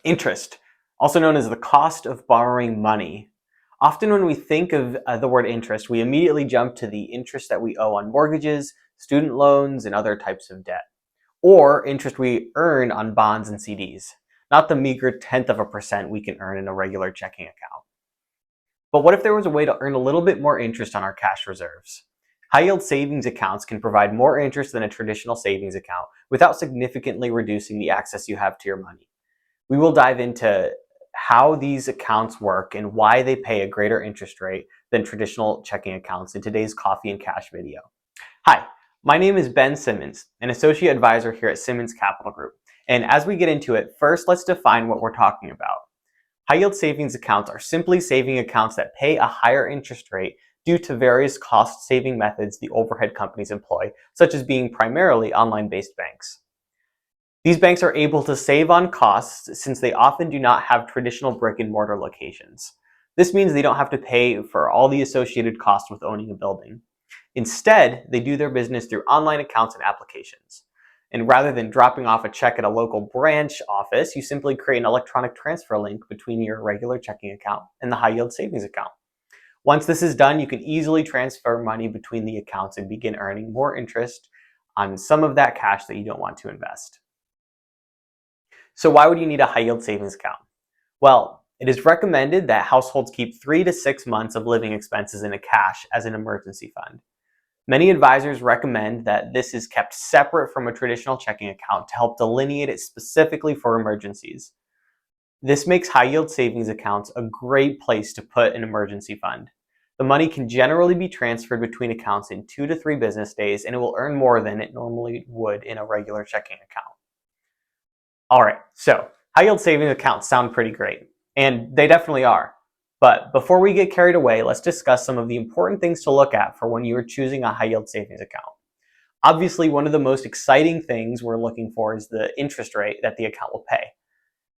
Interest, also known as the cost of borrowing money. Often when we think of the word interest, we immediately jump to the interest that we owe on mortgages, student loans, and other types of debt, or interest we earn on bonds and CDs, not the meager 0.1% we can earn in a regular checking account. But what if there was a way to earn a little bit more interest on our cash reserves? High-yield savings accounts can provide more interest than a traditional savings account without significantly reducing the access you have to your money. We will dive into how these accounts work and why they pay a greater interest rate than traditional checking accounts in today's Coffee and Cash video. Hi, my name is Ben Simmons, an associate advisor here at Simmons Capital Group. And as we get into it, first let's define what we're talking about. High-yield savings accounts are simply saving accounts that pay a higher interest rate due to various cost-saving methods the overhead companies employ, such as being primarily online-based banks. These banks are able to save on costs since they often do not have traditional brick-and-mortar locations. This means they don't have to pay for all the associated costs with owning a building. Instead, they do their business through online accounts and applications. And rather than dropping off a check at a local branch office, you simply create an electronic transfer link between your regular checking account and the high-yield savings account. Once this is done, you can easily transfer money between the accounts and begin earning more interest on some of that cash that you don't want to invest. So why would you need a high-yield savings account? Well, it is recommended that households keep 3 to 6 months of living expenses in a cash as an emergency fund. Many advisors recommend that this is kept separate from a traditional checking account to help delineate it specifically for emergencies. This makes high-yield savings accounts a great place to put an emergency fund. The money can generally be transferred between accounts in 2 to 3 business days, and it will earn more than it normally would in a regular checking account. All right, so high-yield savings accounts sound pretty great, and they definitely are. But before we get carried away, let's discuss some of the important things to look at for when you are choosing a high-yield savings account. Obviously, one of the most exciting things we're looking for is the interest rate that the account will pay.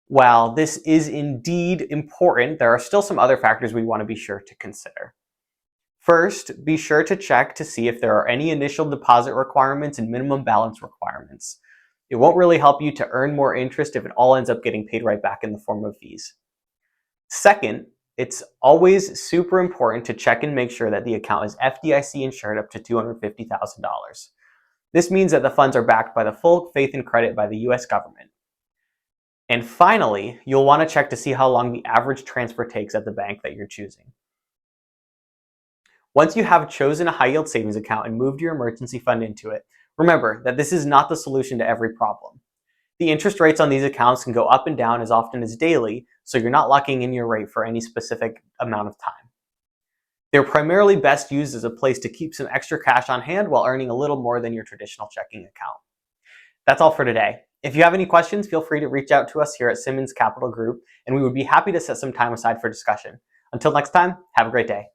While this is indeed important, there are still some other factors we want to be sure to consider. First, be sure to check to see if there are any initial deposit requirements and minimum balance requirements. It won't really help you to earn more interest if it all ends up getting paid right back in the form of fees. Second, it's always super important to check and make sure that the account is FDIC insured up to $250,000. This means that the funds are backed by the full faith and credit by the US government. And finally, you'll want to check to see how long the average transfer takes at the bank that you're choosing. Once you have chosen a high-yield savings account and moved your emergency fund into it, remember that this is not the solution to every problem. The interest rates on these accounts can go up and down as often as daily, so you're not locking in your rate for any specific amount of time. They're primarily best used as a place to keep some extra cash on hand while earning a little more than your traditional checking account. That's all for today. If you have any questions, feel free to reach out to us here at Simmons Capital Group, and we would be happy to set some time aside for discussion. Until next time, have a great day.